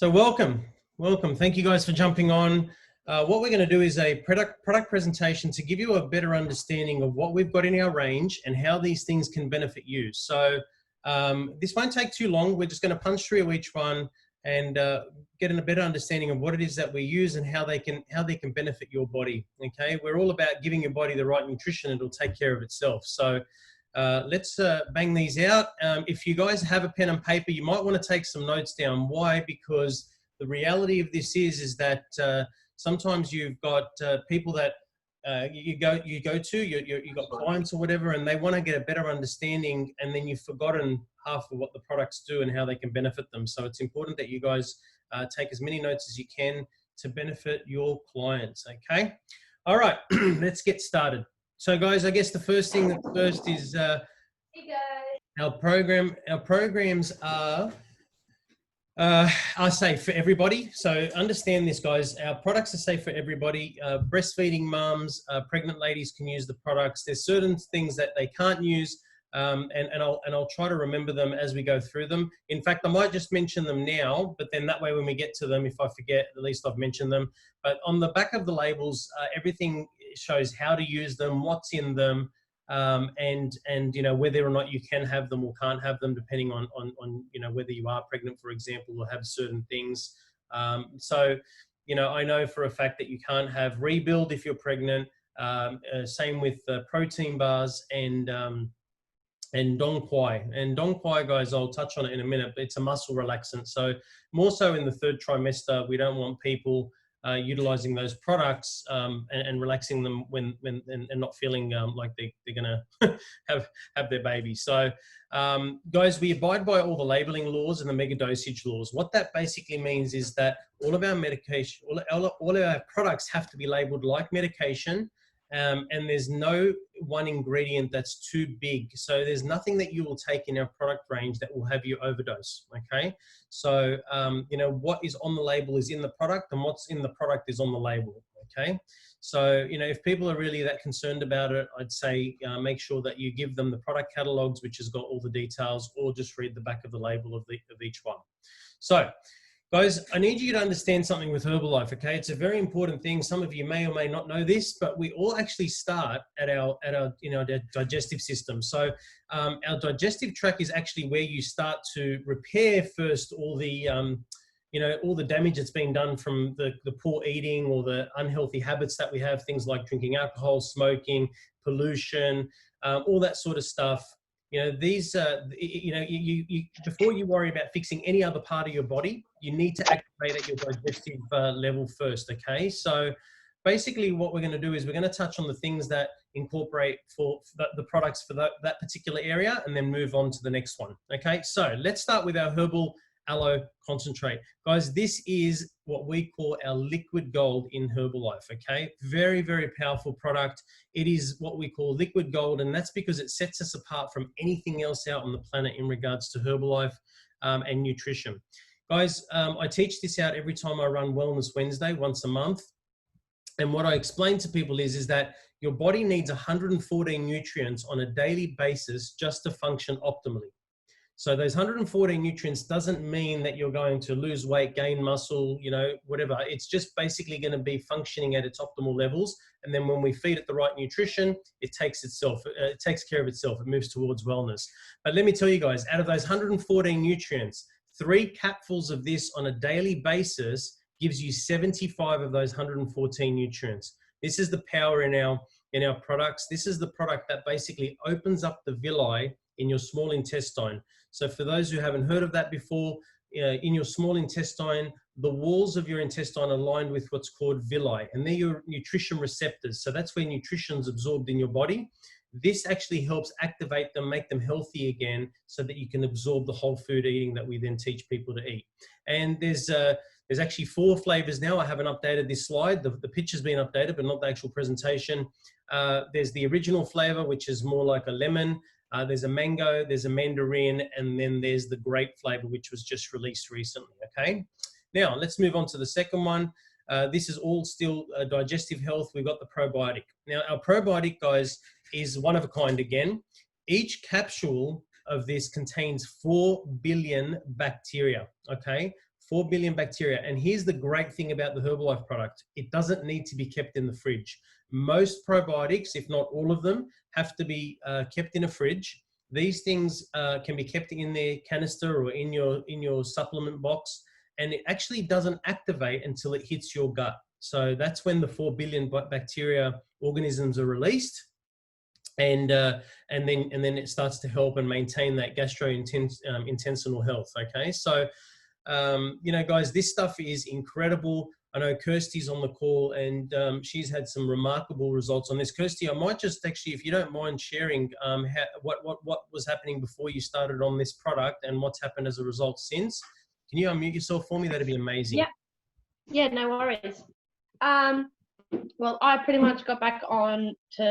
So welcome. Thank you guys for jumping on. What we're going to do is a product presentation to give you a better understanding of what we've got in our range and how these things can benefit you. So this won't take too long. We're just going to punch through each one and get a better understanding of what it is that we use and how they can benefit your body. Okay, we're all about giving your body the right nutrition and it'll take care of itself. So let's bang these out. If you guys have a pen and paper, you might want to take some notes down. Why? Because the reality of this is that sometimes you've got people that you've got clients or whatever, and they want to get a better understanding, and then you've forgotten half of what the products do and how they can benefit them. So it's important that you guys take as many notes as you can to benefit your clients. Okay. All right. Let's get started. So guys, I guess the first thing is hey guys. Our programs are safe for everybody. So understand this, guys. Our products are safe for everybody. Breastfeeding mums, pregnant ladies can use the products. There's certain things that they can't use, and I'll try to remember them as we go through them. In fact, I might just mention them now, but then that way when we get to them, if I forget, at least I've mentioned them. But on the back of the labels, everything shows how to use them, what's in them, and you know, whether or not you can have them or can't have them, depending on you know, whether you are pregnant, for example, or have certain things. So you know, I know for a fact that you can't have Rebuild if you're pregnant. Same with protein bars and Dong Quai. And Dong Quai, guys, I'll touch on it in a minute, but it's a muscle relaxant. So more so in the third trimester, we don't want people utilizing those products and relaxing them when and not feeling like they're gonna have their baby. So guys, we abide by all the labeling laws and the mega dosage laws. What that basically means is that all of our medication, all of our products have to be labeled like medication. And there's no one ingredient that's too big. So there's nothing that you will take in our product range that will have you overdose, okay? So, you know, what is on the label is in the product, and what's in the product is on the label, okay? So, you know, if people are really that concerned about it, I'd say make sure that you give them the product catalogs, which has got all the details, or just read the back of the label of each one. So, guys, I need you to understand something with Herbalife, okay? It's a very important thing. Some of you may or may not know this, but we all actually start at our digestive system. So our digestive tract is actually where you start to repair first all the, you know, all the damage that's been done from the poor eating or the unhealthy habits that we have, things like drinking alcohol, smoking, pollution, all that sort of stuff. You know, these, you know, before you worry about fixing any other part of your body, you need to activate at your digestive level first, okay? So basically what we're going to do is we're going to touch on the things that incorporate for the products for that particular area, and then move on to the next one, okay? So let's start with our Herbal Aloe Concentrate. Guys, this is what we call our liquid gold in Herbalife, okay? Very, very powerful product. It is what we call liquid gold, and that's because it sets us apart from anything else out on the planet in regards to Herbalife and nutrition. Guys, I teach this out every time I run Wellness Wednesday, once a month. And what I explain to people is that your body needs 114 nutrients on a daily basis just to function optimally. So those 114 nutrients doesn't mean that you're going to lose weight, gain muscle, you know, whatever. It's just basically going to be functioning at its optimal levels. And then when we feed it the right nutrition, it takes care of itself. It moves towards wellness. But let me tell you guys, out of those 114 nutrients, 3 capfuls of this on a daily basis gives you 75 of those 114 nutrients. This is the power in our products. This is the product that basically opens up the villi in your small intestine. So for those who haven't heard of that before, in your small intestine, the walls of your intestine are lined with what's called villi, and they're your nutrition receptors. So that's where nutrition's absorbed in your body. This actually helps activate them, make them healthy again, so that you can absorb the whole food eating that we then teach people to eat. And there's actually 4 flavors now. I haven't updated this slide. The picture's been updated, but not the actual presentation. There's the original flavor, which is more like a lemon. There's a mango, there's a mandarin, and then there's the grape flavor, which was just released recently, okay? Now, let's move on to the second one. This is all still digestive health. We've got the probiotic. Now, our probiotic, guys, is one of a kind again. Each capsule of this contains 4 billion bacteria, okay? 4 billion bacteria. And here's the great thing about the Herbalife product. It doesn't need to be kept in the fridge. Most probiotics, if not all of them, have to be kept in a fridge. These things can be kept in their canister or in your supplement box, and it actually doesn't activate until it hits your gut. So that's when the 4 billion bacteria organisms are released, and then it starts to help and maintain that gastrointestinal health. Okay, so you know, guys, this stuff is incredible. I know Kirsty's on the call, and she's had some remarkable results on this. Kirsty, I might just actually, if you don't mind sharing, what was happening before you started on this product and what's happened as a result since. Can you unmute yourself for me? That'd be amazing. Yeah. Yeah, no worries. Well, I pretty much got back on to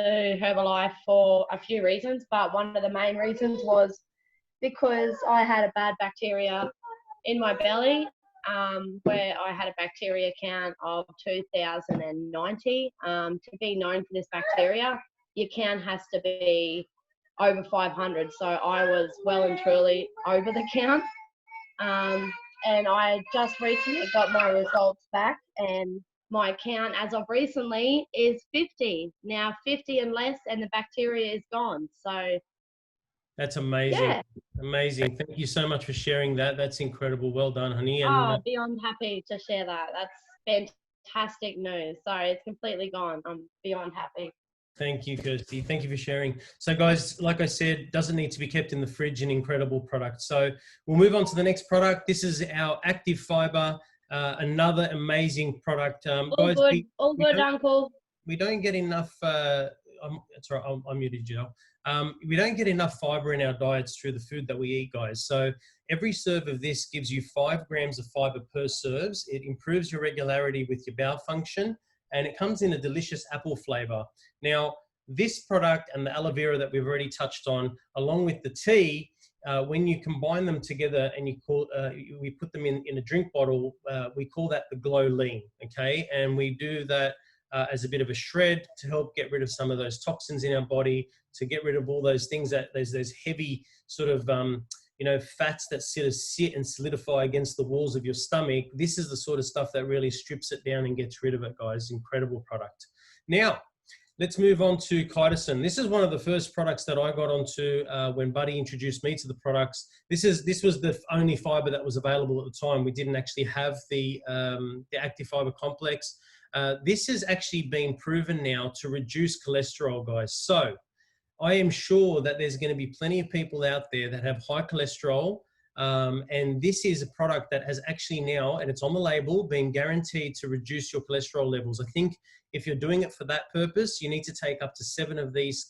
Herbalife for a few reasons, but one of the main reasons was because I had a bad bacteria in my belly, where I had a bacteria count of 2,090. To be known for this bacteria, your count has to be over 500. So I was well and truly over the count. And I just recently got my results back, and my count as of recently is 50. Now 50 and less, and the bacteria is gone. So that's amazing. yeah. Amazing. Thank you so much for sharing that. That's incredible. Well done, honey. And beyond happy to share that. That's fantastic news. Sorry, it's completely gone. I'm beyond happy. Thank you, Kirsty. Thank you for sharing. So guys, like I said, doesn't need to be kept in the fridge, an incredible product. So we'll move on to the next product. This is our Active Fiber, another amazing product. All guys, good, Uncle. We don't get enough, that's right, I muted you. We don't get enough fiber in our diets through the food that we eat, guys. So every serve of this gives you 5 grams of fiber per serves. It improves your regularity with your bowel function, and it comes in a delicious apple flavor. Now, this product and the aloe vera that we've already touched on, along with the tea, when you combine them together and we put them in a drink bottle, we call that the Glow Lean, okay? And we do that as a bit of a shred to help get rid of some of those toxins in our body, to get rid of all those things that those heavy sort of you know, fats that sit and solidify against the walls of your stomach. This is the sort of stuff that really strips it down and gets rid of it, guys. Incredible product. Now, let's move on to CHITOSAN. This is one of the first products that I got onto when Buddy introduced me to the products. This was the only fiber that was available at the time. We didn't actually have the active fiber complex. This has actually been proven now to reduce cholesterol, guys. So I am sure that there's going to be plenty of people out there that have high cholesterol, and this is a product that has actually now, and it's on the label, been guaranteed to reduce your cholesterol levels. I think if you're doing it for that purpose, you need to take up to 7 of these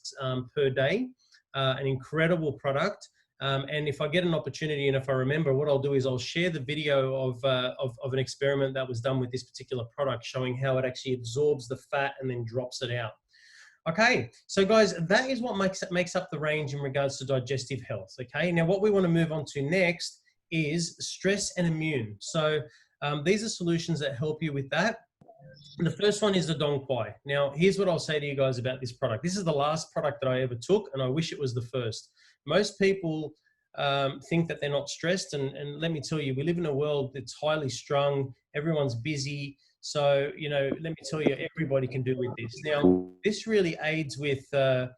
per day. An incredible product. And if I get an opportunity and if I remember, what I'll do is I'll share the video of an experiment that was done with this particular product, showing how it actually absorbs the fat and then drops it out. Okay, so guys, that is what makes up the range in regards to digestive health. Okay, now what we want to move on to next is stress and immune. So these are solutions that help you with that. The first one is the Dong Quai. Now, here's what I'll say to you guys about this product. This is the last product that I ever took, and I wish it was the first. Most people think that they're not stressed, and let me tell you, we live in a world that's highly strung. Everyone's busy. So, you know, let me tell you, everybody can do with this. Now, this really aids with the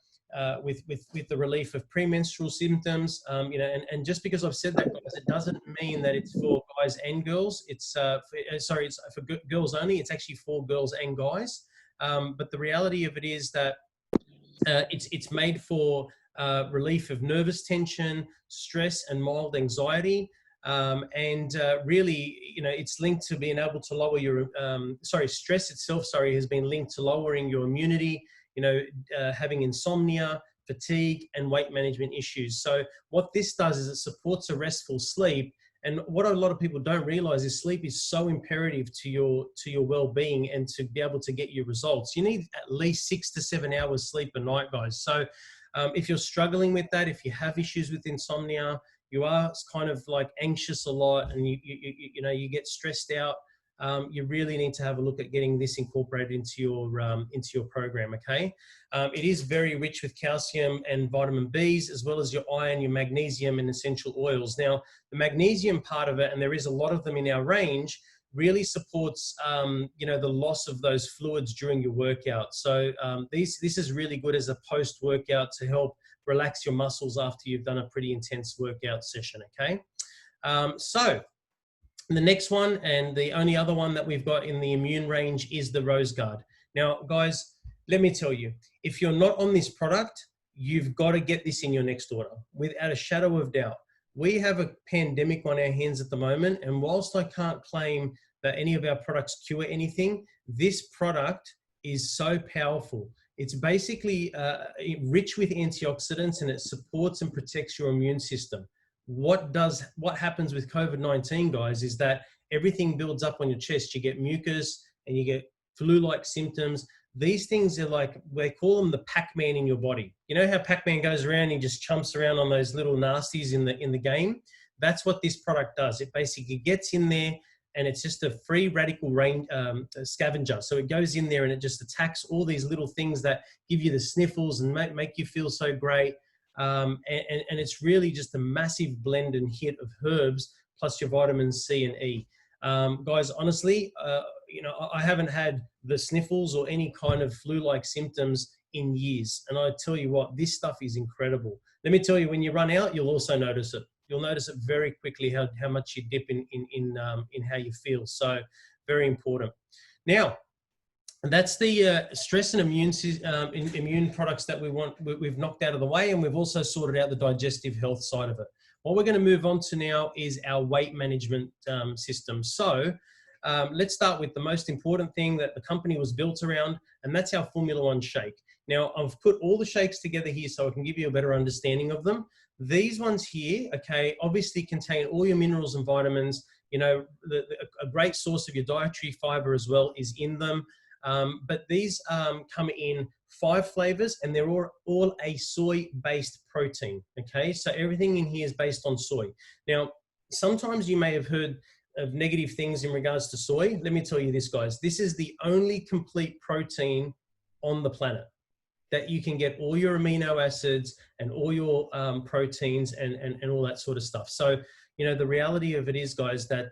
relief of premenstrual symptoms. You know, and just because I've said that, guys, it doesn't mean that it's for guys and girls. It's it's for girls only. It's actually for girls and guys. But the reality of it is that it's made for relief of nervous tension, stress, and mild anxiety. Really, you know, it's linked to being able to lower your, stress itself, has been linked to lowering your immunity, you know, having insomnia, fatigue, and weight management issues. So what this does is it supports a restful sleep. And what a lot of people don't realize is sleep is so imperative to your well-being and to be able to get your results. You need at least 6 to 7 hours sleep a night, guys. So if you're struggling with that, if you have issues with insomnia, you are kind of like anxious a lot, and you know, you get stressed out, you really need to have a look at getting this incorporated into your program, okay? It is very rich with calcium and vitamin Bs, as well as your iron, your magnesium, and essential oils. Now, the magnesium part of it, and there is a lot of them in our range, really supports, you know, the loss of those fluids during your workout. So this is really good as a post-workout to help relax your muscles after you've done a pretty intense workout session, okay? So the next one, and the only other one that we've got in the immune range, is the ROSEGUARD. Now, guys, let me tell you, if you're not on this product, you've got to get this in your next order, without a shadow of doubt. We have a pandemic on our hands at the moment, and whilst I can't claim that any of our products cure anything, this product is so powerful. It's basically rich with antioxidants, and it supports and protects your immune system. What happens with COVID-19, guys, is that everything builds up on your chest. You get mucus and you get flu-like symptoms. These things are like, they call them the Pac-Man in your body. You know how Pac-Man goes around and he just chumps around on those little nasties in the game? That's what this product does. It basically gets in there, and it's just a free radical scavenger. So it goes in there and it just attacks all these little things that give you the sniffles and make you feel so great. And it's really just a massive blend and hit of herbs plus your vitamins C and E. Guys, honestly, you know, I haven't had the sniffles or any kind of flu-like symptoms in years. And I tell you what, this stuff is incredible. Let me tell you, when you run out, you'll also notice it. You'll notice it very quickly how much you dip in how you feel. So very important. Now, that's the stress and immune products that we've knocked out of the way, and we've also sorted out the digestive health side of it. What we're going to move on to now is our weight management system. So let's start with the most important thing that the company was built around, and that's our Formula One shake. Now, I've put all the shakes together here so I can give you a better understanding of them. These ones here, okay, obviously contain all your minerals and vitamins. You know, a great source of your dietary fiber as well is in them. But these come in 5 flavors, and they're all a soy-based protein, okay? So everything in here is based on soy. Now, sometimes you may have heard of negative things in regards to soy. Let me tell you this, guys. This is the only complete protein on the planet that you can get all your amino acids and all your proteins and all that sort of stuff. So, you know, the reality of it is, guys, that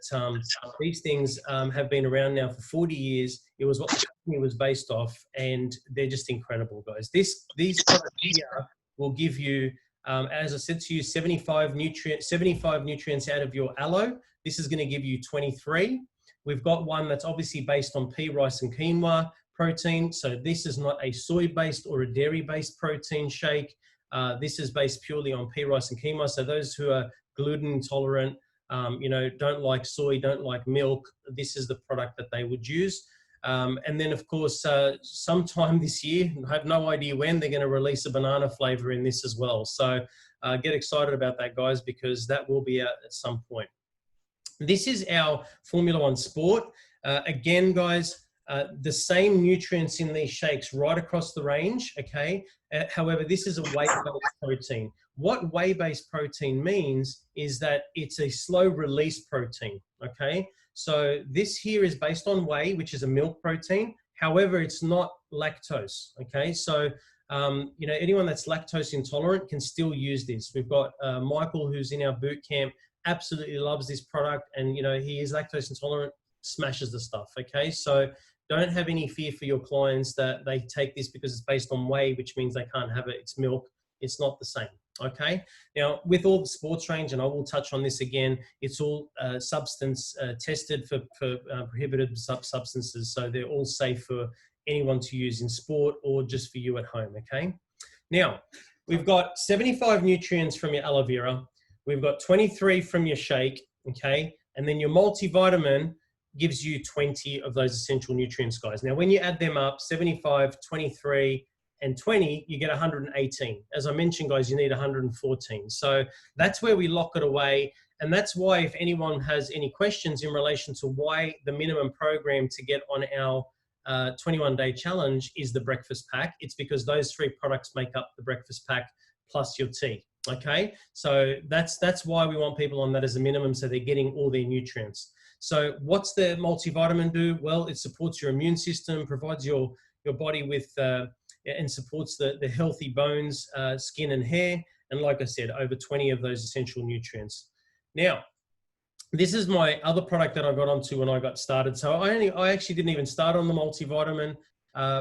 these things have been around now for 40 years. It was what the company was based off, and they're just incredible, guys. These products here will give you, as I said to you, 75 nutrients out of your aloe. This is going to give you 23. We've got one that's obviously based on pea, rice, and quinoa protein. So this is not a soy-based or a dairy-based protein shake. This is based purely on pea, rice, and quinoa. So those who are gluten intolerant, you know, don't like soy, don't like milk, this is the product that they would use. And then, of course, sometime this year, I have no idea when, they're going to release a banana flavor in this as well. So get excited about that, guys, because that will be out at some point. This is our Formula One Sport. Again, guys, the same nutrients in these shakes right across the range, okay? However, this is a whey-based protein. What whey-based protein means is that it's a slow-release protein, okay? So this here is based on whey, which is a milk protein. However, it's not lactose, okay? So, you know, anyone that's lactose intolerant can still use this. We've got Michael, who's in our boot camp, absolutely loves this product, and, you know, he is lactose intolerant, smashes the stuff, okay? So don't have any fear for your clients that they take this because it's based on whey, which means they can't have it. It's milk. It's not the same, okay? Now, with all the sports range, and I will touch on this again, it's all substance tested for prohibited substances, so they're all safe for anyone to use in sport or just for you at home, okay? Now, we've got 75 nutrients from your aloe vera. We've got 23 from your shake, okay? And then your multivitamin gives you 20 of those essential nutrients, guys. Now, when you add them up, 75, 23, and 20, you get 118. As I mentioned, guys, you need 114. So that's where we lock it away. And that's why, if anyone has any questions in relation to why the minimum program to get on our 21-day challenge is the breakfast pack, it's because those 3 products make up the breakfast pack plus your tea. Okay, so that's why we want people on that as a minimum, so they're getting all their nutrients. So what's the multivitamin do? Well, it supports your immune system, provides your body with and supports the healthy bones, skin and hair, and like I said, over 20 of those essential nutrients. Now, this is my other product that I got onto when I got started. So I actually didn't even start on the multivitamin.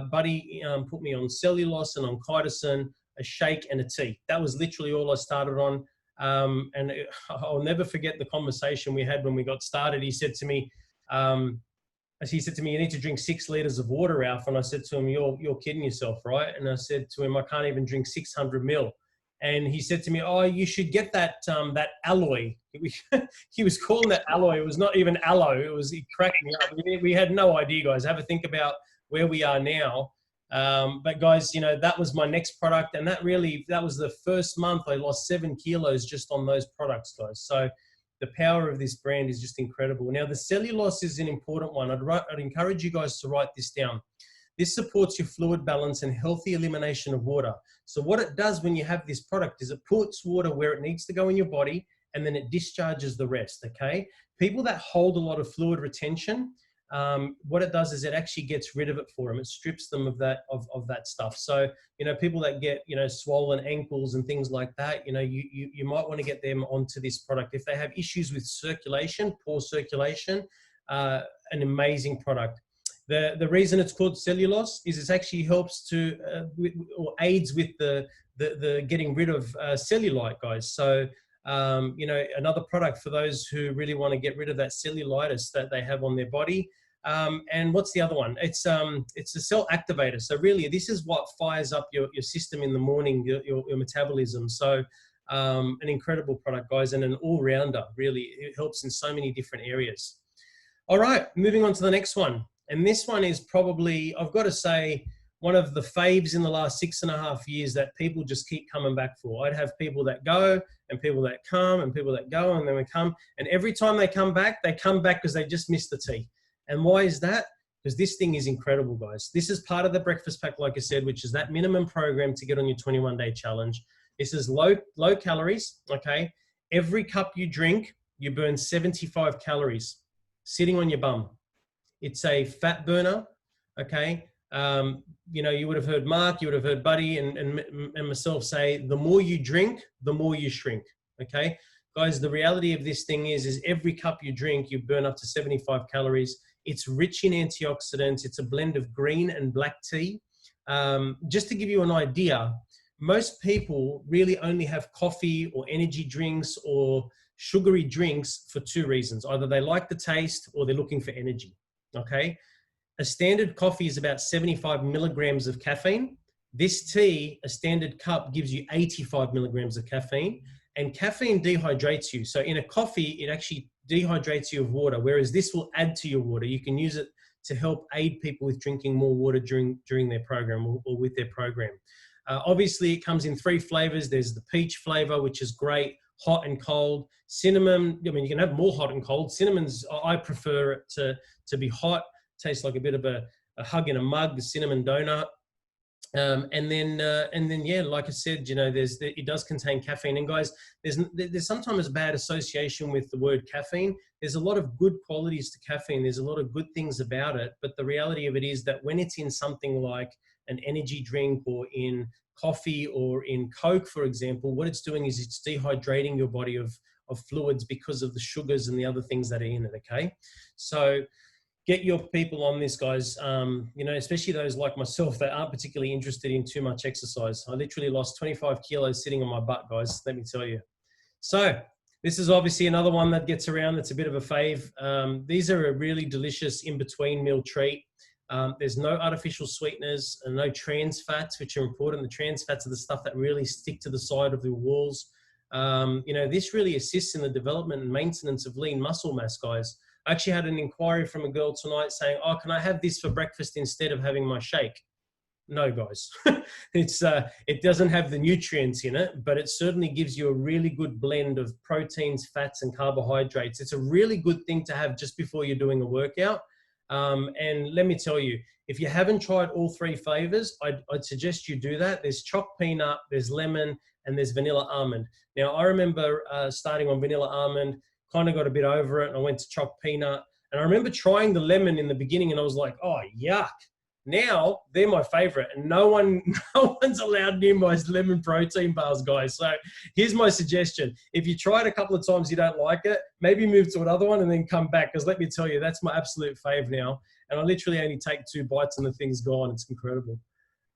Buddy put me on cellulose and on chitosan, a shake and a tea. That was literally all I started on. I'll never forget the conversation we had when we got started. He said to me, you need to drink 6 liters of water, Alf. And I said to him, you're kidding yourself, right? And I said to him, I can't even drink 600 mil. And he said to me, oh, you should get that ALOE. He was calling that ALOE. It was not even aloe. It cracked me up. We had no idea, guys. Have a think about where we are now. But guys, you know, that was my next product. And that was the first month I lost 7 kilos just on those products, guys. So the power of this brand is just incredible. Now, the cellulose is an important one. I'd encourage you guys to write this down. This supports your fluid balance and healthy elimination of water. So what it does when you have this product is it puts water where it needs to go in your body, and then it discharges the rest, okay? People that hold a lot of fluid retention, what it does is it actually gets rid of it for them. It strips them of that stuff. So, you know, people that get, you know, swollen ankles and things like that, you know, you might want to get them onto this product. If they have issues with circulation, poor circulation, an amazing product. The reason it's called cellulose is it actually helps to or aids with the getting rid of cellulite, guys. So you know, another product for those who really want to get rid of that cellulitis that they have on their body. And what's the other one? It's a cell activator. So really, this is what fires up your system in the morning, your metabolism. So an incredible product, guys, and an all-rounder. Really, it helps in so many different areas. All right, moving on to the next one. And this one is probably, I've got to say, one of the faves in the last 6.5 years that people just keep coming back for. I'd have people that go and people that come and people that go and then we come. And every time they come back because they just missed the tea. And why is that? Because this thing is incredible, guys. This is part of the breakfast pack, like I said, which is that minimum program to get on your 21-day challenge. This is low calories, okay? Every cup you drink, you burn 75 calories sitting on your bum. It's a fat burner, okay? You know, you would have heard Mark, you would have heard Buddy and myself say, the more you drink, the more you shrink, okay? Guys, the reality of this thing is every cup you drink, you burn up to 75 calories. It's rich in antioxidants. It's a blend of green and black tea. Just to give you an idea, most people really only have coffee or energy drinks or sugary drinks for 2 reasons. Either they like the taste or they're looking for energy. Okay, a standard coffee is about 75 milligrams of caffeine. This tea, a standard cup, gives you 85 milligrams of caffeine, and caffeine dehydrates you. So in a coffee, it actually dehydrates you of water, whereas this will add to your water. You can use it to help aid people with drinking more water during their program or with their program. Obviously, it comes in 3 flavors. There's the peach flavor, which is great, hot and cold. Cinnamon, I mean, you can have more hot and cold. Cinnamon's, I prefer it to be hot. Tastes like a bit of a hug in a mug, the cinnamon donut. And then, yeah, like I said, you know, it does contain caffeine. And guys, there's sometimes a bad association with the word caffeine. There's a lot of good qualities to caffeine. There's a lot of good things about it. But the reality of it is that when it's in something like an energy drink or in coffee or in Coke, for example, what it's doing is it's dehydrating your body of fluids because of the sugars and the other things that are in it, okay? So get your people on this, guys, you know, especially those like myself that aren't particularly interested in too much exercise. I literally lost 25 kilos sitting on my butt, guys, let me tell you. So this is obviously another one that gets around that's a bit of a fave. These are a really delicious in-between meal treat. There's no artificial sweeteners and no trans fats, which are important. The trans fats are the stuff that really stick to the side of the walls. You know, this really assists in the development and maintenance of lean muscle mass, guys. I actually had an inquiry from a girl tonight saying, oh, can I have this for breakfast instead of having my shake? No, guys. It doesn't have the nutrients in it, but it certainly gives you a really good blend of proteins, fats, and carbohydrates. It's a really good thing to have just before you're doing a workout. And let me tell you, if you haven't tried all 3 flavors, I'd suggest you do that. There's chopped peanut, there's lemon, and there's vanilla almond. Now, I remember starting on vanilla almond, kind of got a bit over it, and I went to choc peanut. And I remember trying the lemon in the beginning, and I was like, oh, yuck. Now, they're my favorite, and no one's allowed near my lemon protein bars, guys. So here's my suggestion. If you try it a couple of times, you don't like it, maybe move to another one and then come back, because let me tell you, that's my absolute fave now. And I literally only take 2 bites and the thing's gone. It's incredible.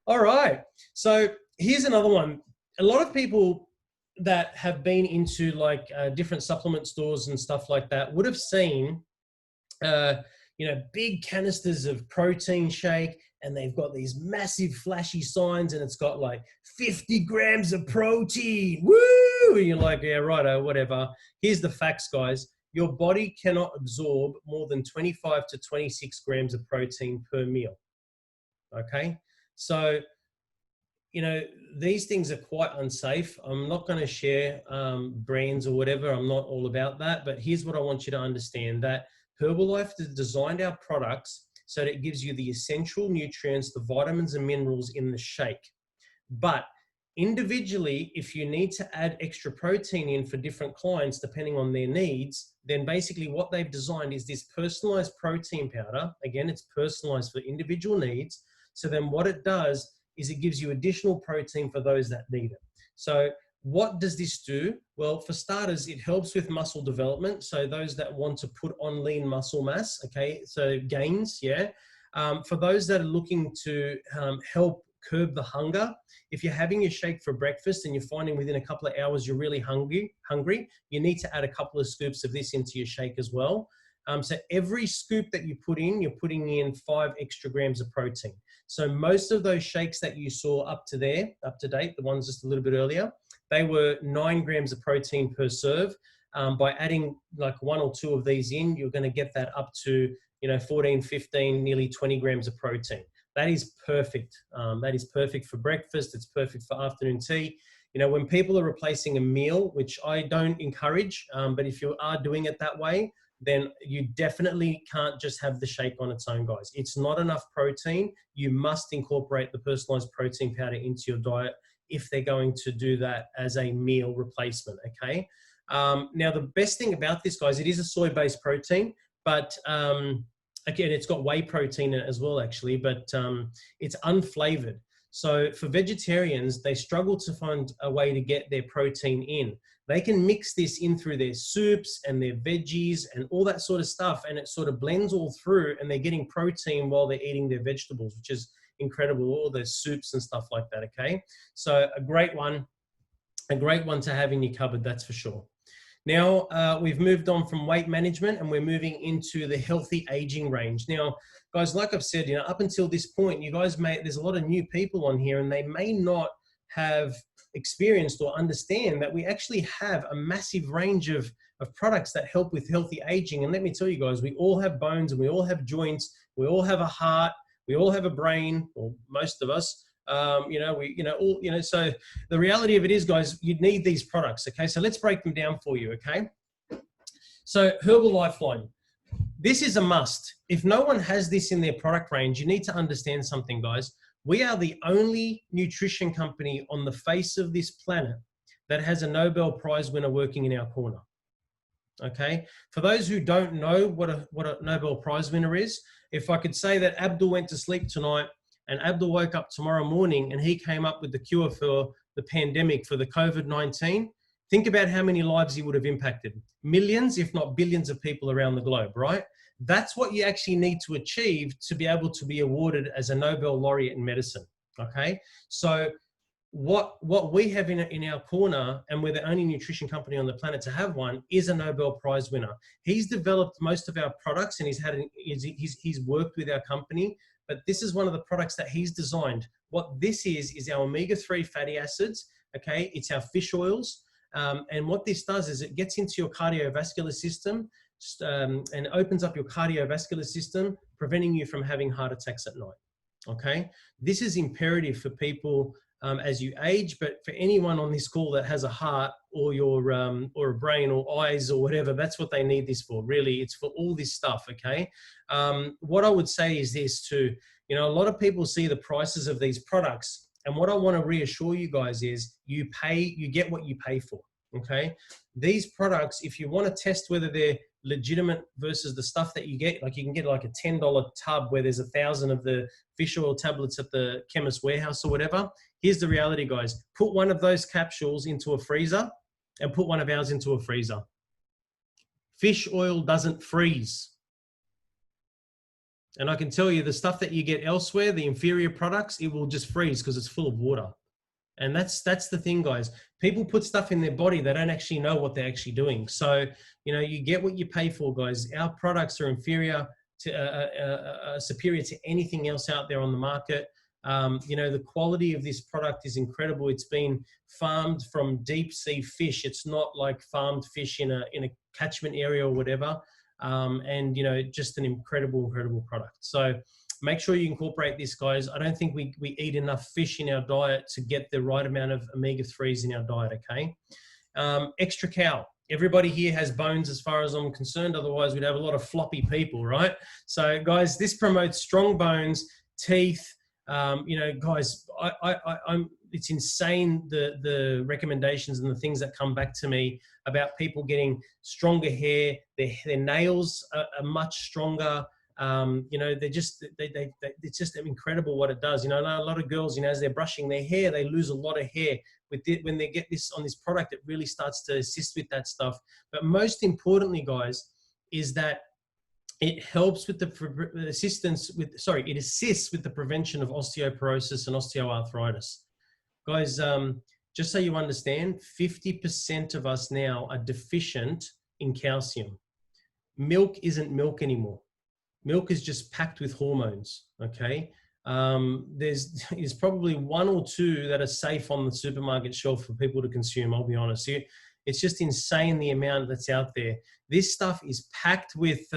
All right. So here's another one. A lot of people that have been into like different supplement stores and stuff like that would have seen you know, big canisters of protein shake, and they've got these massive flashy signs, and it's got like 50 grams of protein. Woo! And you're like, yeah, righto, whatever. Here's the facts, guys. Your body cannot absorb more than 25 to 26 grams of protein per meal. Okay? So, you know, these things are quite unsafe. I'm not going to share brands or whatever. I'm not all about that. But here's what I want you to understand, that Herbalife has designed our products so that it gives you the essential nutrients, the vitamins and minerals in the shake. But individually, if you need to add extra protein in for different clients, depending on their needs, then basically what they've designed is this personalized protein powder. Again, it's personalized for individual needs. So then what it does is it gives you additional protein for those that need it. So what does this do? Well, for starters, it helps with muscle development. So those that want to put on lean muscle mass, okay, so gains, yeah. For those that are looking to help curb the hunger, if you're having your shake for breakfast and you're finding within a couple of hours you're really hungry, you need to add a couple of scoops of this into your shake as well. So every scoop that you put in, you're putting in 5 extra grams of protein. So most of those shakes that you saw up to date, the ones just a little bit earlier, they were 9 grams of protein per serve. By adding like 1 or 2 of these in, you're going to get that up to, you know, 14, 15, nearly 20 grams of protein. That is perfect. That is perfect for breakfast. It's perfect for afternoon tea. You know, when people are replacing a meal, which I don't encourage, but if you are doing it that way, then you definitely can't just have the shake on its own, guys. It's not enough protein. You must incorporate the personalized protein powder into your diet if they're going to do that as a meal replacement, okay? Now, the best thing about this, guys, it is a soy-based protein, but again, it's got whey protein in it as well, actually, but it's unflavored. So for vegetarians, they struggle to find a way to get their protein in. They can mix this in through their soups and their veggies and all that sort of stuff, and it sort of blends all through, and they're getting protein while they're eating their vegetables, which is incredible, all those soups and stuff like that, okay? So a great one to have in your cupboard, that's for sure. Now, we've moved on from weight management and we're moving into the healthy aging range. Now, guys, like I've said, you know, up until this point, you guys there's a lot of new people on here and they may not have experienced or understand that we actually have a massive range of products that help with healthy aging. And let me tell you guys, we all have bones and we all have joints, we all have a heart, we all have a brain, or most of us. So the reality of it is, guys, you need these products, okay? So let's break them down for you, okay? So Herbalifeline, this is a must. If no one has this in their product range, you need to understand something, guys. We are the only nutrition company on the face of this planet that has a Nobel Prize winner working in our corner, okay? For those who don't know what a Nobel Prize winner is, if I could say that Abdul went to sleep tonight and Abdul woke up tomorrow morning and he came up with the cure for the pandemic, for the COVID-19, think about how many lives he would have impacted. Millions, if not billions of people around the globe, right? That's what you actually need to achieve to be able to be awarded as a Nobel laureate in medicine, okay? So what we have in our corner, and we're the only nutrition company on the planet to have one, is a Nobel Prize winner. He's developed most of our products and he's worked with our company, but this is one of the products that he's designed. What this is our omega-3 fatty acids, okay? It's our fish oils. And what this does is it gets into your cardiovascular system and opens up your cardiovascular system, preventing you from having heart attacks at night, okay? This is imperative for people as you age, but for anyone on this call that has a heart or or a brain or eyes or whatever, that's what they need this for. Really, it's for all this stuff, okay? What I would say is this too, you know, a lot of people see the prices of these products And what I want to reassure you guys is you get what you pay for. Okay. These products, if you want to test whether they're legitimate versus the stuff that you get, like you can get like a $10 tub where there's 1,000 of the fish oil tablets at the chemist warehouse or whatever. Here's the reality, guys. Put one of those capsules into a freezer and put one of ours into a freezer. Fish oil doesn't freeze. And I can tell you the stuff that you get elsewhere, the inferior products, it will just freeze because it's full of water. And that's the thing, guys. People put stuff in their body, they don't actually know what they're actually doing. So, you know, you get what you pay for, guys. Our products are inferior to, superior to anything else out there on the market. You know, the quality of this product is incredible. It's been farmed from deep sea fish. It's not like farmed fish in a catchment area or whatever. And, you know, just an incredible product. So make sure you incorporate this, guys. I don't think we eat enough fish in our diet to get the right amount of omega-3s in our diet, okay? XTRA-CAL. Everybody here has bones as far as I'm concerned. Otherwise, we'd have a lot of floppy people, right? So, guys, this promotes strong bones, teeth. You know, guys, it's insane the recommendations and the things that come back to me about people getting stronger hair. Their nails are much stronger. You know, it's just incredible what it does. You know, a lot of girls, you know, as they're brushing their hair, they lose a lot of hair. When they get this on this product, it really starts to assist with that stuff. But most importantly, guys, is that it helps with it assists with the prevention of osteoporosis and osteoarthritis. Guys, just so you understand, 50% of us now are deficient in calcium. Milk isn't milk anymore. Milk is just packed with hormones, okay? There's probably one or two that are safe on the supermarket shelf for people to consume, I'll be honest. It's just insane the amount that's out there. This stuff is packed with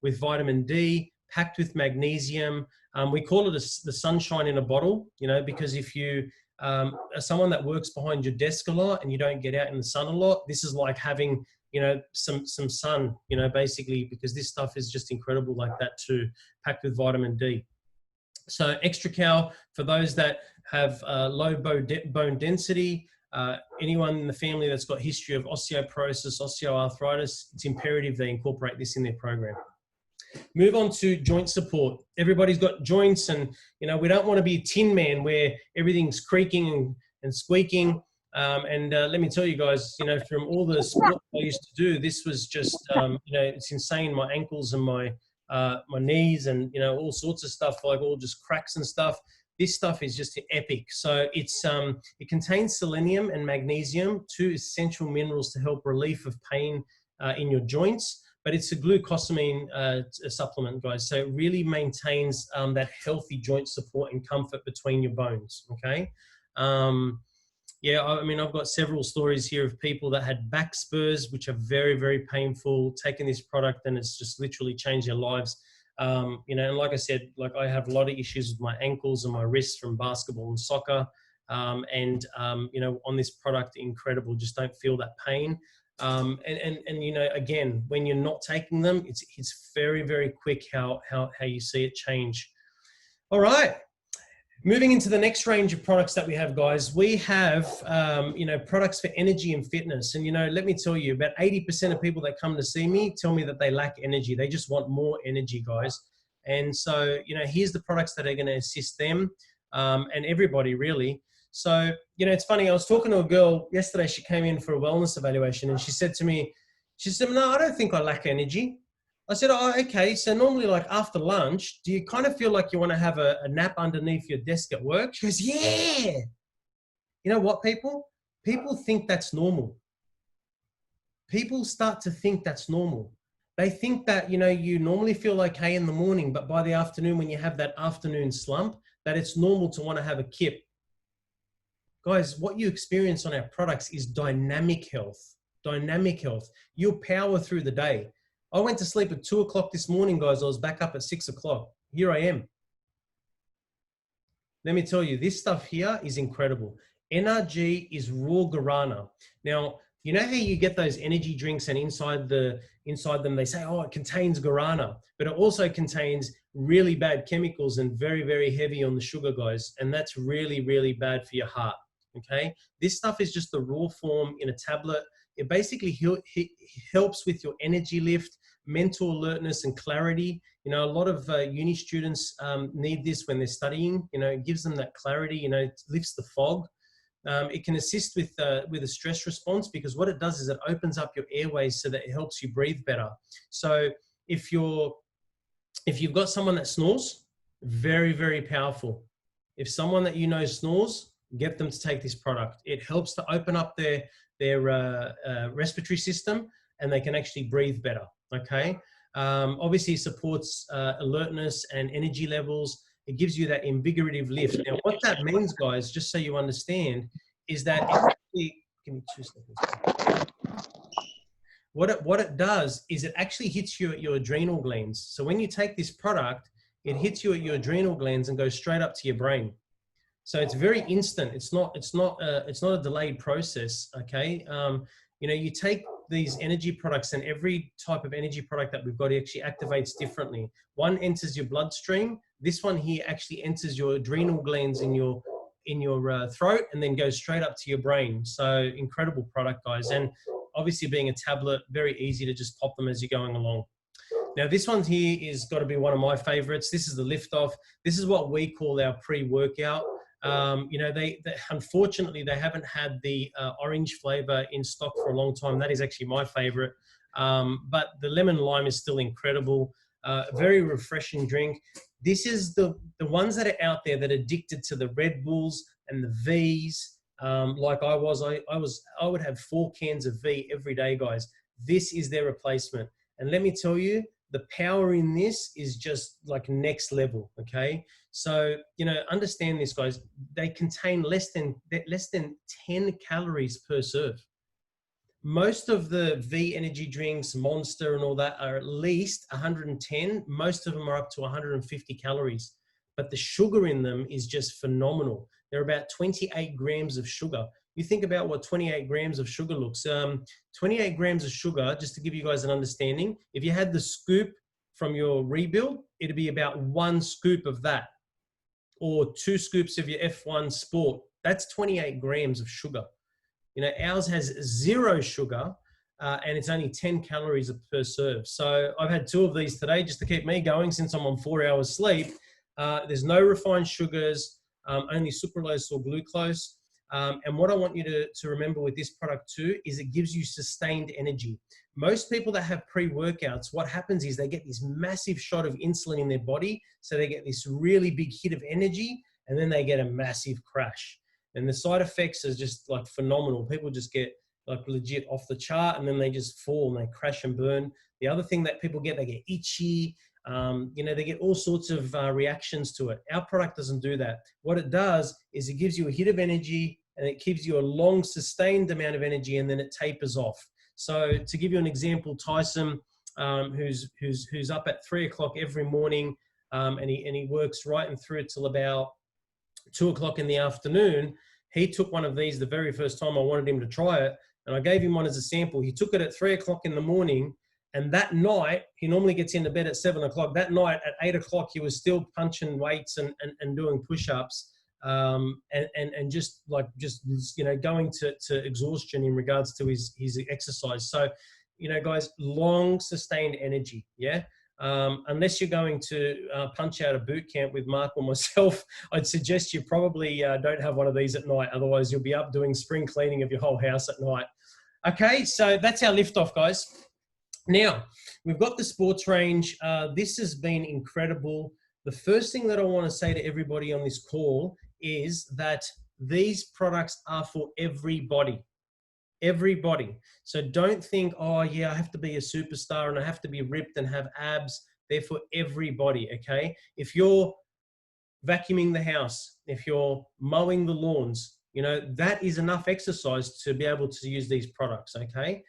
vitamin D, packed with magnesium. We call it the sunshine in a bottle, you know, because if you are someone that works behind your desk a lot and you don't get out in the sun a lot, this is like having, you know, some sun, you know, basically, because this stuff is just incredible like that too, packed with vitamin D. So XTRA-CAL, for those that have low bone density, anyone in the family that's got history of osteoporosis, osteoarthritis, it's imperative they incorporate this in their program. Move on to joint support. Everybody's got joints, and you know, we don't want to be a tin man where everything's creaking and squeaking. Let me tell you guys, you know, from all the sport I used to do, this was just, you know, it's insane. My ankles and my knees and, you know, all sorts of stuff, like all just cracks and stuff. This stuff is just epic. So it's, it contains selenium and magnesium, two essential minerals to help relief of pain in your joints. But it's a glucosamine supplement, guys. So it really maintains that healthy joint support and comfort between your bones, okay? Yeah, I mean, I've got several stories here of people that had back spurs, which are very painful, taking this product, and it's just literally changed their lives. You know, and like I said, like I have a lot of issues with my ankles and my wrists from basketball and soccer. You know, on this product, incredible, just don't feel that pain. You know, again, when you're not taking them, it's very quick how you see it change. All right. Moving into the next range of products that we have, guys, we have, you know, products for energy and fitness. And, you know, let me tell you, about 80% of people that come to see me tell me that they lack energy. They just want more energy, guys. And so, you know, here's the products that are going to assist them and everybody, really. So, you know, it's funny. I was talking to a girl yesterday. She came in for a wellness evaluation and she said to me, she said, no, I don't think I lack energy. I said, oh, okay. So normally, like after lunch, do you kind of feel like you want to have a nap underneath your desk at work? She goes, yeah. You know what, people? People think that's normal. People start to think that's normal. They think that, you know, you normally feel okay in the morning, but by the afternoon, when you have that afternoon slump, that it's normal to want to have a kip. Guys, what you experience on our products is dynamic health. Dynamic health. You'll power through the day. I went to sleep at 2 o'clock this morning, guys. I was back up at 6 o'clock. Here I am. Let me tell you, this stuff here is incredible. NRG is raw guarana. Now, You know how you get those energy drinks and inside them they say, oh, it contains guarana, but it also contains really bad chemicals and very, very heavy on the sugar, guys. And that's really, really bad for your heart. Okay. This stuff is just the raw form in a tablet. It basically helps with your energy lift, mental alertness and clarity. You know, a lot of uni students need this when they're studying. You know, it gives them that clarity, you know, it lifts the fog. It can assist with a stress response, because what it does is it opens up your airways so that it helps you breathe better. So if you've got someone that snores, very, very powerful. If someone that you know snores, get them to take this product. It helps to open up their respiratory system, and they can actually breathe better. Okay. Obviously it supports alertness and energy levels. It gives you that invigorative lift. Now, what that means, guys, just so you understand, is that it actually, give me 2 seconds. What it does is it actually hits you at your adrenal glands. So when you take this product, it hits you at your adrenal glands and goes straight up to your brain. So it's very instant. It's not a delayed process. Okay. You know, you take these energy products, and every type of energy product that we've got actually activates differently. One enters your bloodstream. This one here actually enters your adrenal glands in your throat, and then goes straight up to your brain. So incredible product, guys. And obviously being a tablet, very easy to just pop them as you're going along. Now this one here is got to be one of my favorites. This is the lift off. This is what we call our pre-workout. You know, they unfortunately they haven't had the orange flavor in stock for a long time. That is actually my favorite. But the lemon lime is still incredible. Very refreshing drink. This is the ones that are out there that are addicted to the Red Bulls and the V's. Like I would have 4 cans of V every day, guys. This is their replacement. And let me tell you, the power in this is just like next level. Okay. So, you know, understand this, guys. They contain less than 10 calories per serve. Most of the V energy drinks, Monster and all that, are at least 110. Most of them are up to 150 calories, but the sugar in them is just phenomenal. They're about 28 grams of sugar. You think about what 28 grams of sugar looks. 28 grams of sugar, just to give you guys an understanding, if you had the scoop from your rebuild, it'd be about 1 scoop of that, or 2 scoops of your F1 Sport. That's 28 grams of sugar. You know, ours has 0 sugar, and it's only 10 calories per serve. So I've had 2 of these today just to keep me going, since I'm on 4 hours sleep. There's no refined sugars, only sucralose or glucose. And what I want you to remember with this product too, is it gives you sustained energy. Most people that have pre-workouts, what happens is they get this massive shot of insulin in their body. So they get this really big hit of energy, and then they get a massive crash. And the side effects are just like phenomenal. People just get like legit off the chart, and then they just fall and they crash and burn. The other thing that people get, they get itchy. You know, they get all sorts of reactions to it. Our product doesn't do that. What it does is it gives you a hit of energy, and it gives you a long sustained amount of energy, and then it tapers off. So to give you an example, Tyson, who's up at 3 o'clock every morning, and he works right and through till about 2 o'clock in the afternoon. He took one of these the very first time I wanted him to try it, and I gave him one as a sample. He took it at 3 o'clock in the morning, and that night, he normally gets into bed at 7 o'clock. That night at 8 o'clock, he was still punching weights and doing push-ups, and just you know, going to exhaustion in regards to his exercise. So, you know, guys, long sustained energy. Yeah. Unless you're going to punch out a boot camp with Mark or myself, I'd suggest you probably don't have one of these at night. Otherwise, you'll be up doing spring cleaning of your whole house at night. Okay, so that's our lift off, guys. Now, we've got the sports range. This has been incredible. The first thing that I want to say to everybody on this call is that these products are for everybody. Everybody. So don't think, oh yeah, I have to be a superstar and I have to be ripped and have abs. They're for everybody, okay? If you're vacuuming the house, if you're mowing the lawns, you know, that is enough exercise to be able to use these products, okay?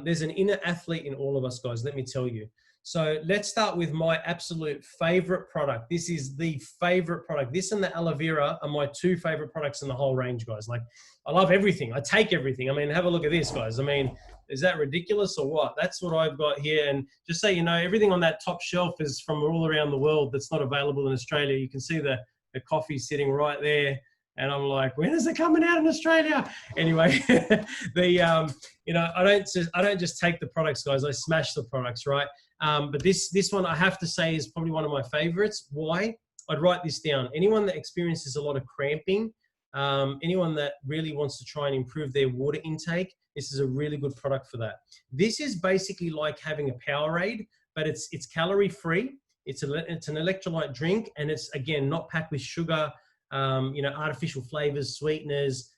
There's an inner athlete in all of us, guys, let me tell you. So let's start with my absolute favorite product. This is the favorite product. This and the aloe vera are my two favorite products in the whole range, guys. Like, I love everything. I take everything. I mean, have a look at this, guys. I mean, is that ridiculous or what? That's what I've got here. And just so you know, everything on that top shelf is from all around the world that's not available in Australia. You can see the coffee sitting right there. And I'm like, when is it coming out in Australia? Anyway, you know, I don't just take the products, guys. I smash the products, right? But this one, I have to say, is probably one of my favorites. Why? I'd write this down. Anyone that experiences a lot of cramping, anyone that really wants to try and improve their water intake, this is a really good product for that. This is basically like having a Powerade, but it's calorie free. It's an electrolyte drink, and it's, again, not packed with sugar, you know, artificial flavors, sweeteners,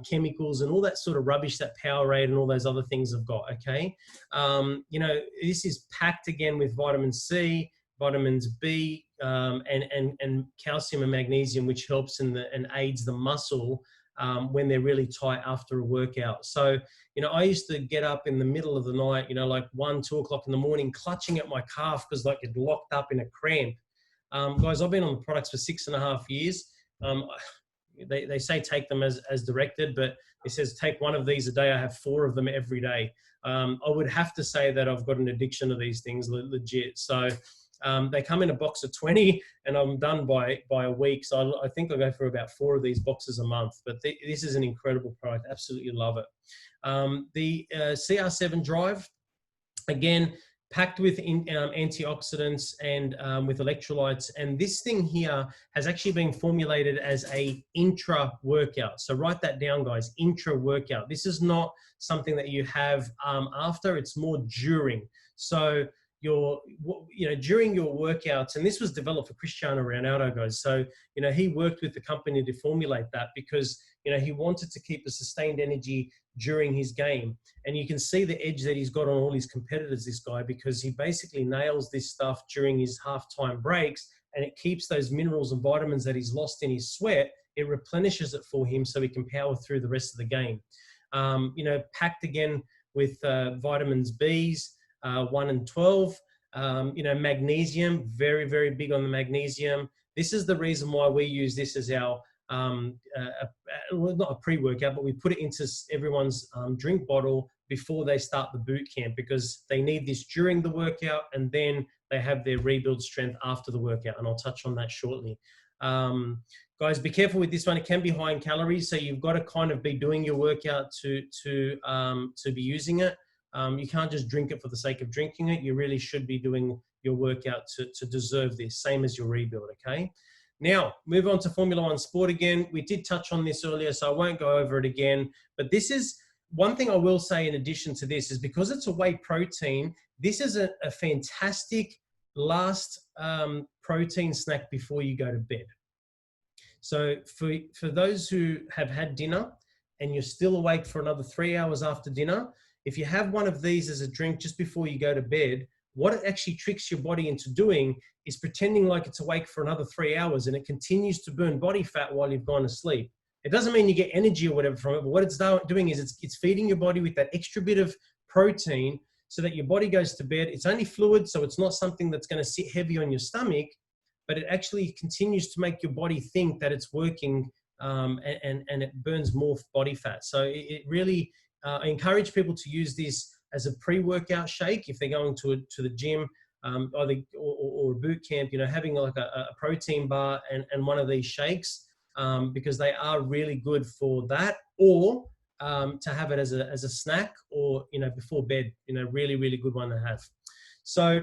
chemicals, and all that sort of rubbish that Powerade and all those other things have got, okay? You know, this is packed, again, with vitamin C, vitamins B, and calcium and magnesium, which helps and aids the muscle when they're really tight after a workout. So, you know, I used to get up in the middle of the night, you know, like 1, 2 o'clock in the morning, clutching at my calf because, like, it locked up in a cramp. Guys, I've been on the products for 6.5 years. They say take them as directed, but it says take one of these a day. I have 4 of them every day. I would have to say that I've got an addiction to these things, legit. So they come in a box of 20, and I'm done by a week. So I think I go for about 4 of these boxes a month. But this is an incredible product. Absolutely love it. The CR7 Drive, again, packed with antioxidants and with electrolytes. And this thing here has actually been formulated as a intra-workout. So write that down, guys, intra-workout. This is not something that you have after, it's more during. So during your workouts, and this was developed for Cristiano Ronaldo, guys. So, you know, he worked with the company to formulate that because, you know, he wanted to keep a sustained energy during his game. And you can see the edge that he's got on all his competitors, this guy, because he basically nails this stuff during his halftime breaks, and it keeps those minerals and vitamins that he's lost in his sweat. It replenishes it for him so he can power through the rest of the game. You know, packed again with vitamins B's, 1 and 12, you know, magnesium, very, very big on the magnesium. This is the reason why we use this as our, well, not a pre-workout, but we put it into everyone's drink bottle before they start the boot camp, because they need this during the workout, and then they have their rebuild strength after the workout. And I'll touch on that shortly. Guys, be careful with this one. It can be high in calories, so you've got to kind of be doing your workout to be using it. You can't just drink it for the sake of drinking it. You really should be doing your workout to deserve this, same as your rebuild, okay? Now, move on to Formula One Sport again. We did touch on this earlier, so I won't go over it again. But this is, one thing I will say in addition to this is, because it's a whey protein, this is a fantastic last protein snack before you go to bed. So for those who have had dinner and you're still awake for another 3 hours after dinner, if you have one of these as a drink just before you go to bed, what it actually tricks your body into doing is pretending like it's awake for another 3 hours, and it continues to burn body fat while you've gone to sleep. It doesn't mean you get energy or whatever from it, but what it's doing is it's feeding your body with that extra bit of protein so that your body goes to bed. It's only fluid, so it's not something that's going to sit heavy on your stomach, but it actually continues to make your body think that it's working, and it burns more body fat. So it really, I encourage people to use this as a pre-workout shake if they're going to the gym, either or a boot camp, you know, having like a protein bar and one of these shakes, because they are really good for that, or to have it as a snack, or, you know, before bed, you know, really, really good one to have. So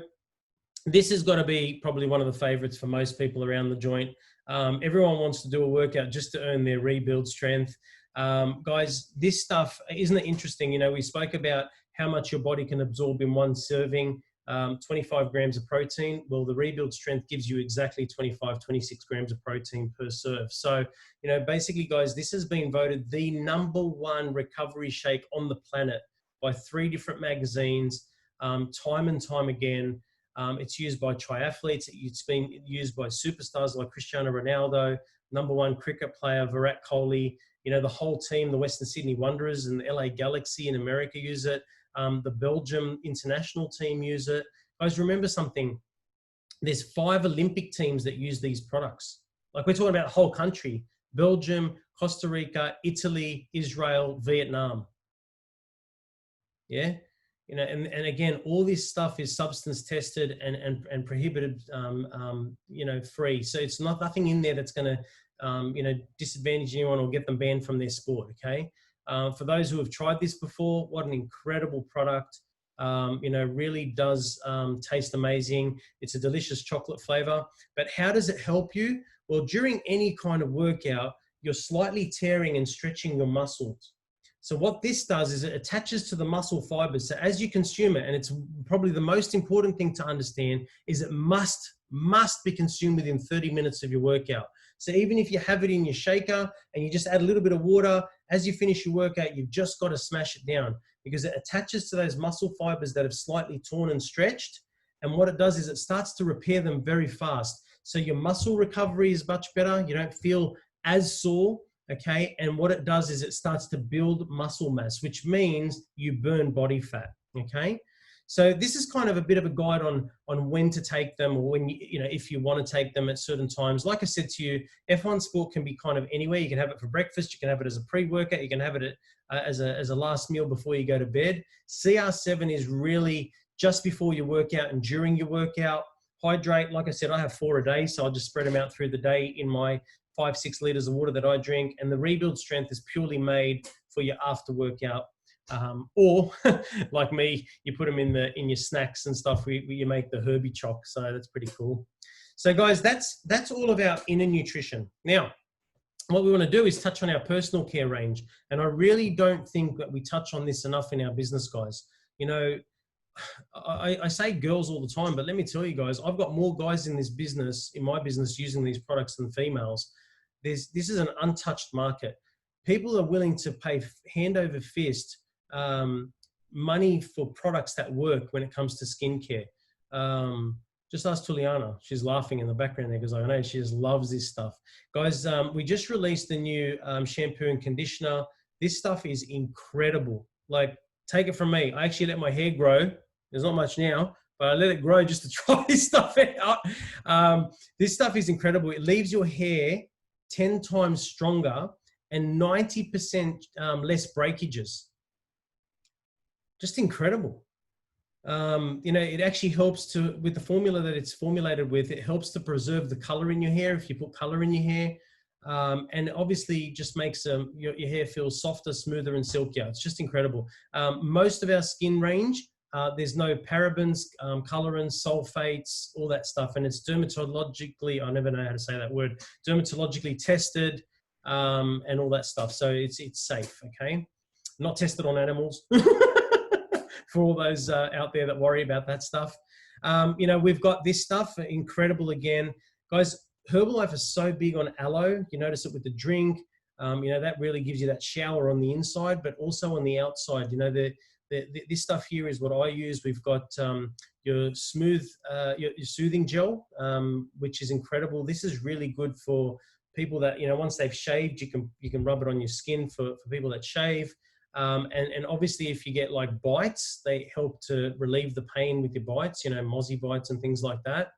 this has got to be probably one of the favorites for most people around the joint. Everyone wants to do a workout just to earn their rebuild strength. Guys, this stuff, isn't it interesting? You know, we spoke about how much your body can absorb in one serving, 25 grams of protein. Well, the rebuild strength gives you exactly 25, 26 grams of protein per serve. So, you know, basically, guys, this has been voted the #1 recovery shake on the planet by 3 different magazines, time and time again. It's used by triathletes. It's been used by superstars like Cristiano Ronaldo, #1 cricket player Virat Kohli. You know, the whole team, the Western Sydney Wanderers and the LA Galaxy in America use it. The Belgium international team use it. Guys, remember something. There's 5 Olympic teams that use these products. Like, we're talking about the whole country: Belgium, Costa Rica, Italy, Israel, Vietnam. Yeah. You know, and again, all this stuff is substance tested and prohibited, you know, free. So it's nothing in there that's going to, you know, disadvantage anyone or get them banned from their sport. Okay. For those who have tried this before, what an incredible product. You know, really does taste amazing. It's a delicious chocolate flavor. But how does it help you? Well, during any kind of workout, you're slightly tearing and stretching your muscles. So what this does is it attaches to the muscle fibers. So as you consume it, and it's probably the most important thing to understand, is it must be consumed within 30 minutes of your workout. So even if you have it in your shaker and you just add a little bit of water, as you finish your workout, you've just got to smash it down, because it attaches to those muscle fibers that have slightly torn and stretched. And what it does is it starts to repair them very fast. So your muscle recovery is much better. You don't feel as sore. Okay, and what it does is it starts to build muscle mass, which means you burn body fat. Okay, so this is kind of a bit of a guide on when to take them, or when you know, if you want to take them at certain times. Like I said to you, F1 Sport can be kind of anywhere. You can have it for breakfast, you can have it as a pre-workout, you can have it as a last meal before you go to bed. CR7 is really just before your workout and during your workout. Hydrate, like I said, I have 4 a day, so I'll just spread them out through the day in my 5-6 liters of water that I drink. And the Rebuild Strength is purely made for your after workout, or like me, you put them in your snacks and stuff. You make the Herbie Choc, so that's pretty cool. So guys, that's all of our inner nutrition. Now, what we want to do is touch on our personal care range, and I really don't think that we touch on this enough in our business, guys. You know, I say girls all the time, but let me tell you guys, I've got more guys in this business, in my business, using these products than females. This is an untouched market. People are willing to pay hand over fist money for products that work when it comes to skincare. Just ask Tuliana. She's laughing in the background there because I know she just loves this stuff. Guys, we just released the new shampoo and conditioner. This stuff is incredible. Like, take it from me. I actually let my hair grow. There's not much now, but I let it grow just to try this stuff out. This stuff is incredible. It leaves your hair 10 times stronger and 90% less breakages. Just incredible. You know, it actually helps to, with the formula that it's formulated with, it helps to preserve the color in your hair if you put color in your hair. And obviously just makes your hair feel softer, smoother, and silkier. It's just incredible. Most of our skin range, there's no parabens, colorants, sulfates, all that stuff. And it's dermatologically, I never know how to say that word, dermatologically tested, and all that stuff. So it's safe, okay? Not tested on animals for all those out there that worry about that stuff. You know, we've got this stuff, incredible again. Guys, Herbalife is so big on aloe. You notice it with the drink. You know, that really gives you that shower on the inside, but also on the outside. You know, this stuff here is what I use. We've got your smooth, your soothing gel, which is incredible. This is really good for people that, you know, once they've shaved, you can rub it on your skin for people that shave. And obviously if you get like bites, they help to relieve the pain with your bites, you know, mozzie bites and things like that.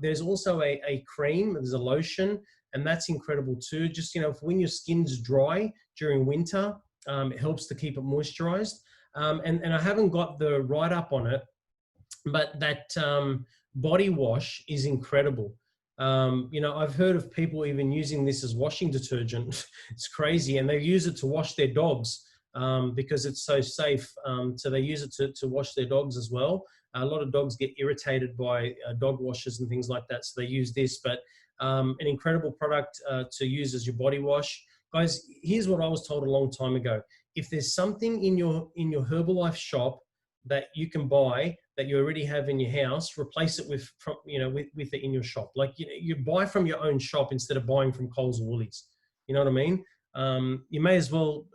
There's also a cream, there's a lotion, and that's incredible too. Just, you know, for when your skin's dry during winter, it helps to keep it moisturized. And I haven't got the write-up on it, but that body wash is incredible. You know, I've heard of people even using this as washing detergent. It's crazy. And they use it to wash their dogs because it's so safe. So they use it to wash their dogs as well. A lot of dogs get irritated by dog washers and things like that, so they use this. But an incredible product to use as your body wash. Guys, here's what I was told a long time ago. If there's something in your Herbalife shop that you can buy that you already have in your house, replace it with it in your shop. Like, you know, you buy from your own shop instead of buying from Coles or Woolies. You know what I mean? You may as well,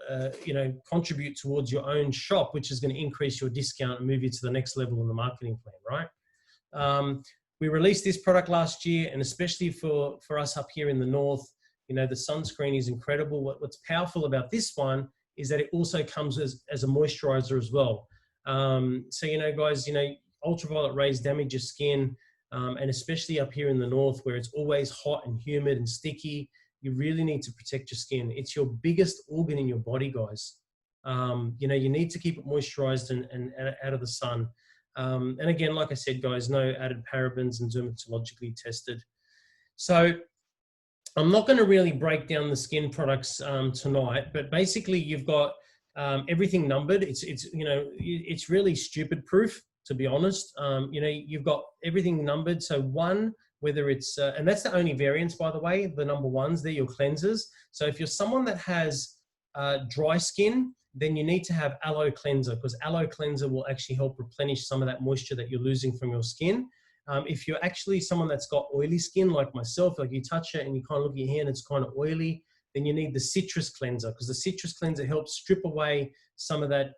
you know, contribute towards your own shop, which is going to increase your discount and move you to the next level in the marketing plan, right? We released this product last year, and especially for us up here in the north, you know, the sunscreen is incredible. What's powerful about this one is that it also comes as a moisturizer as well. So, you know, guys, you know, ultraviolet rays damage your skin, and especially up here in the north where it's always hot and humid and sticky. You really need to protect your skin. It's your biggest organ in your body, guys. You know, you need to keep it moisturized and out of the sun. And again, like I said, guys, no added parabens and dermatologically tested. So I'm not going to really break down the skin products tonight, but basically you've got everything numbered. It's you know, it's really stupid proof, to be honest. You know, you've got everything numbered. So one, whether it's, and that's the only variants, by the way, the number ones, they're your cleansers. So if you're someone that has dry skin, then you need to have aloe cleanser, because aloe cleanser will actually help replenish some of that moisture that you're losing from your skin. If you're actually someone that's got oily skin like myself, like you touch it and you kind of look at your hand, it's kind of oily, then you need the citrus cleanser, because the citrus cleanser helps strip away some of that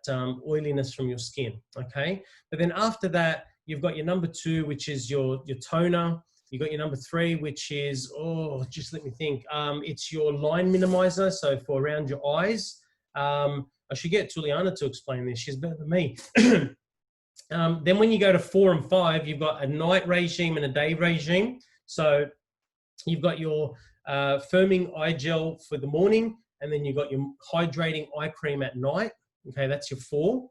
oiliness from your skin, okay? But then after that, you've got your number 2, which is your toner. You've got your number 3, which is, oh, just let me think. It's your line minimizer, so for around your eyes. I should get Tuliana to explain this. She's better than me. Then when you go to 4 and 5, you've got a night regime and a day regime. So you've got your firming eye gel for the morning, and then you've got your hydrating eye cream at night. Okay, that's your 4.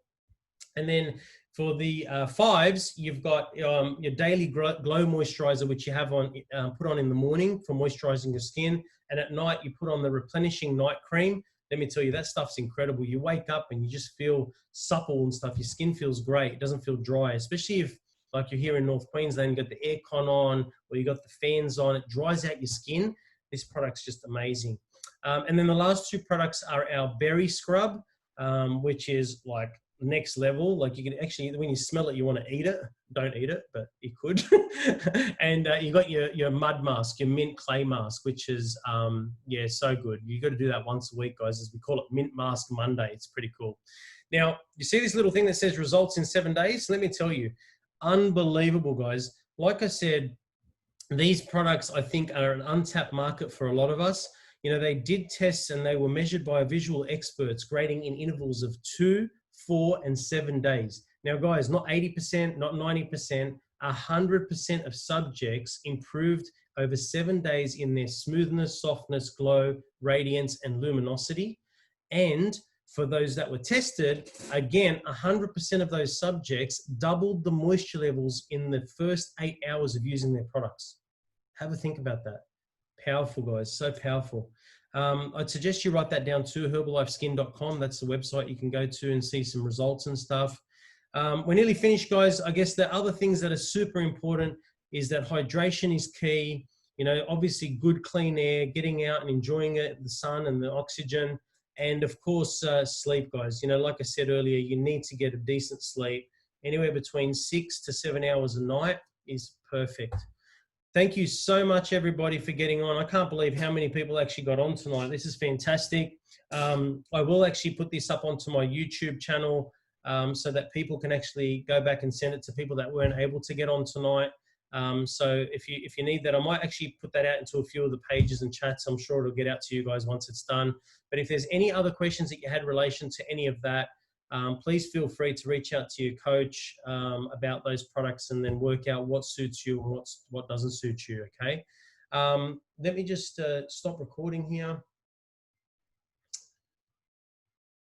And then for the 5s, you've got your daily glow moisturizer, which you have on put on in the morning for moisturizing your skin. And at night, you put on the replenishing night cream. Let me tell you, that stuff's incredible. You wake up and you just feel supple and stuff. Your skin feels great. It doesn't feel dry, especially if, like you're here in North Queensland, you got the aircon on or you got the fans on. It dries out your skin. This product's just amazing. And then the last 2 products are our berry scrub, which is like next level. Like you can actually, when you smell it, you want to eat it. Don't eat it, but you could. And you got your mud mask, your mint clay mask, which is, yeah, so good. You got to do that once a week, guys, as we call it Mint Mask Monday. It's pretty cool. Now, you see this little thing that says results in 7 days? Let me tell you, unbelievable, guys. Like I said, these products, I think, are an untapped market for a lot of us. You know, they did tests and they were measured by visual experts, grading in intervals of 2, 4, and 7 days. Now, guys, not 80%, not 90%, 100% of subjects improved over 7 days in their smoothness, softness, glow, radiance, and luminosity. And for those that were tested, again, 100% of those subjects doubled the moisture levels in the first 8 hours of using their products. Have a think about that. Powerful, guys, so powerful. I'd suggest you write that down too, herbalifeskin.com. That's the website you can go to and see some results and stuff. We're nearly finished, guys. I guess the other things that are super important is that hydration is key. You know, obviously good clean air, getting out and enjoying it, the sun and the oxygen. And of course, sleep, guys. You know, like I said earlier, you need to get a decent sleep. Anywhere between 6 to 7 hours a night is perfect. Thank you so much, everybody, for getting on. I can't believe how many people actually got on tonight. This is fantastic. I will actually put this up onto my YouTube channel so that people can actually go back and send it to people that weren't able to get on tonight. So if you need that, I might actually put that out into a few of the pages and chats. I'm sure it'll get out to you guys once it's done. But if there's any other questions that you had in relation to any of that, please feel free to reach out to your coach about those products and then work out what suits you and what doesn't suit you, okay? Let me just stop recording here.